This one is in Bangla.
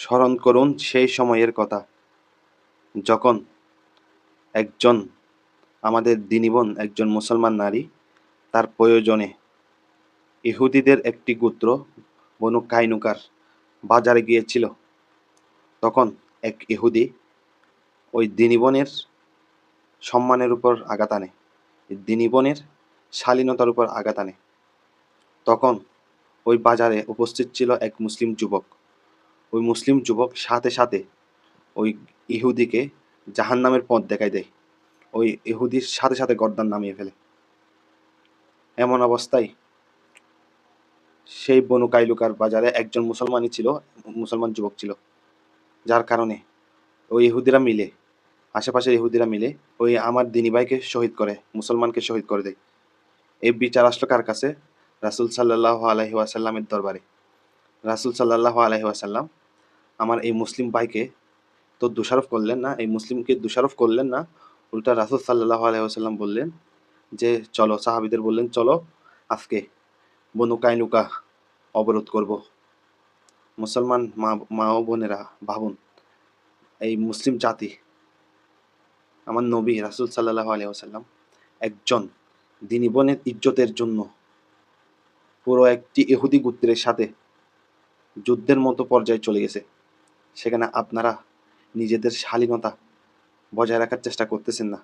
স্মরণ করুন সেই সময়ের কথা, যখন একজন আমাদের দিনী বোন, একজন মুসলমান নারী তার প্রয়োজনে ইহুদিদের একটি গোত্র বনু কাইনুকার বাজারে গিয়েছিল। তখন এক ইহুদি ওই দিনী বোনের সম্মানের উপর আঘাত আনে, দিনী বোনের শালীনতার উপর আঘাত আনে। তখন ওই বাজারে উপস্থিত ছিল এক মুসলিম যুবক। ওই মুসলিম যুবক সাথে সাথে ওই ইহুদিকে জাহান্নামের পথ দেখায় দেয়, ওই ইহুদির সাথে সাথে গর্দান নামিয়ে ফেলে। এমন অবস্থায় সেই বনু কাইলুকার বাজারে একজন মুসলমানই ছিল, মুসলমান যুবক ছিল, যার কারণে ওই ইহুদিরা মিলে, আশেপাশের ইহুদিরা মিলে ওই আমার দিনী ভাইকে শহীদ করে, মুসলমানকে শহীদ করে দেয়। এই বিচার আসলো কার কাছে? রাসূল সাল্লাল্লাহু আলাইহি ওয়াসাল্লামের দরবারে। রাসূল সাল্লাল্লাহু আলাইহি ওয়াসাল্লাম আমার এই মুসলিম ভাইকে তো দোষারোপ করলেন না, এই মুসলিমকে দোষারোপ করলেন না, উল্টা রাসূল সাল্লাল্লাহু আলাইহি ওয়াসাল্লাম বললেন যে চলো, সাহাবীদের বললেন চলো আজকে বনু কাইনুকা অবরোধ করব। মুসলমান মা ও বোনেরা ভাবুন, এই মুসলিম জাতি, আমার নবী রাসূল সাল্লাল্লাহু আলাইহি ওয়াসাল্লাম একজন দিনী বোনের ইজ্জতের জন্য পুরো একটি ইহুদি গোত্রের সাথে যুদ্ধের মতো পর্যায়ে চলে গেছে। সেখানে আপনারা নিজেদের শালীনতা বজায় রাখার চেষ্টা করতেছেন না।